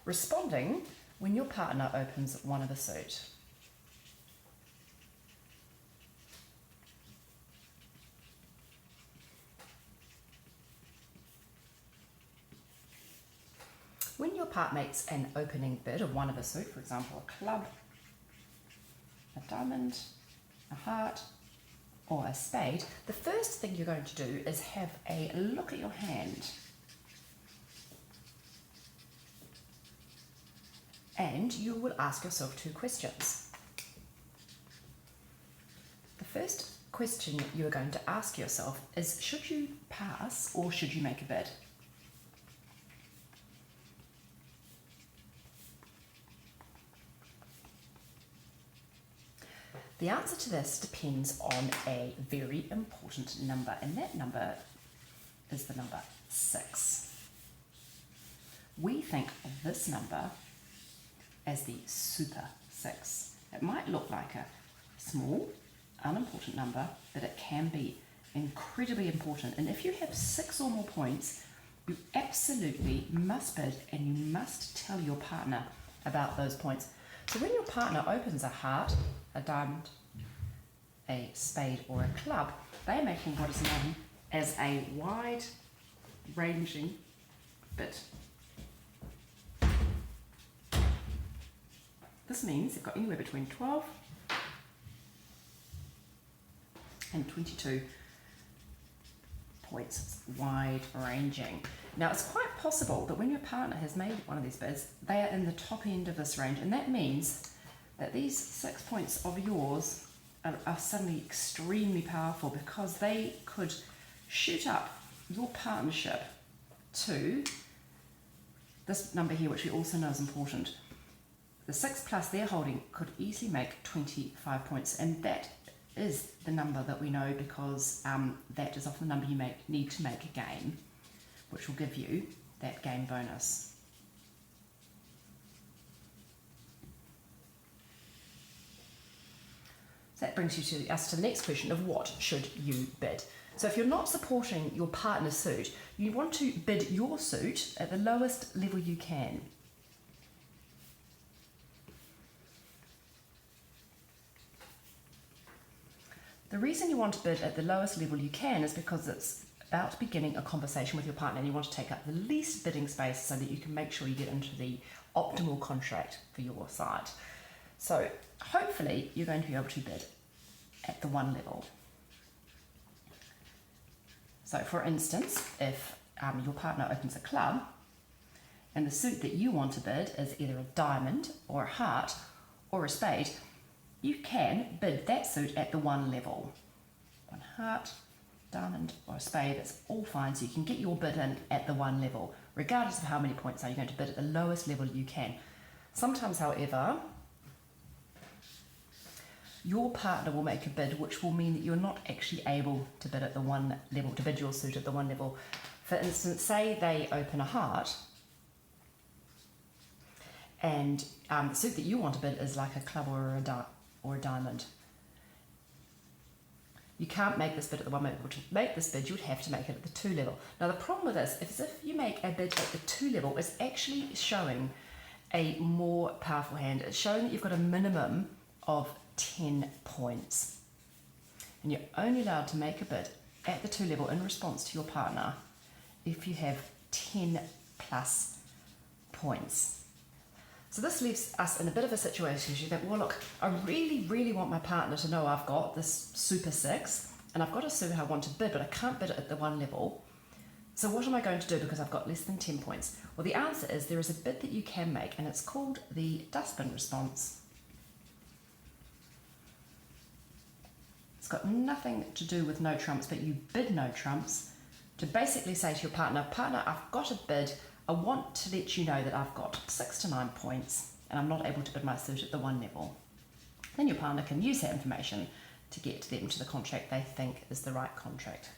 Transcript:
responding when your partner opens one of a suit. When your partner makes an opening bid of one of a suit, for example, a club, a diamond, a heart, or a spade, the first thing you're going to do is have a look at your hand. And you will ask yourself two questions. The first question you are going to ask yourself is, should you pass or should you make a bid? The answer to this depends on a very important number, and that number is the number 6. We think of this number as the super 6. It might look like a small, unimportant number, but it can be incredibly important. And if you have 6 or more points, you absolutely must bid and you must tell your partner about those points. So when your partner opens a heart, a diamond, a spade or a club, they are making what is known as a wide-ranging bid. This means they've got anywhere between 12 and 22 points. It's wide-ranging. Now, it's quite possible that when your partner has made one of these bids, they are in the top end of this range, and that means that these 6 points of yours are suddenly extremely powerful, because they could shoot up your partnership to this number here, which we also know is important. The 6 plus they're holding could easily make 25 points, and that is the number that we know because that is often the number you need to make a game, which will give you that game bonus. So that brings us to the next question of what should you bid. So if you're not supporting your partner's suit, you want to bid your suit at the lowest level you can. The reason you want to bid at the lowest level you can is because it's about beginning a conversation with your partner, and you want to take up the least bidding space so that you can make sure you get into the optimal contract for your side. So hopefully you're going to be able to bid at the 1 level. So for instance, if your partner opens a club and the suit that you want to bid is either a diamond or a heart or a spade, you can bid that suit at the 1 level. 1 heart, diamond or a spade, that's all fine, so you can get your bid in at the 1 level, regardless of how many points are you going to bid at the lowest level you can. Sometimes, however, your partner will make a bid which will mean that you're not actually able to bid at the 1 level, to bid your suit at the 1 level. For instance, say they open a heart and the suit that you want to bid is like a club or a diamond. You can't make this bid at the 1 level. To make this bid, you would have to make it at the 2 level. Now the problem with this is if you make a bid at the 2 level, it's actually showing a more powerful hand. It's showing that you've got a minimum of 10 points. And you're only allowed to make a bid at the 2 level in response to your partner if you have 10 plus points. So this leaves us in a bit of a situation. You think, well, look, I really, really want my partner to know I've got this super 6 and I've got a suit I want to bid, but I can't bid it at the 1 level. So what am I going to do because I've got less than 10 points? Well, the answer is there is a bid that you can make, and it's called the dustbin response. It's got nothing to do with no trumps, but you bid no trumps to basically say to your partner, I've got a bid. I want to let you know that I've got 6 to 9 points and I'm not able to bid my suit at the 1 level. Then your partner can use that information to get them to the contract they think is the right contract.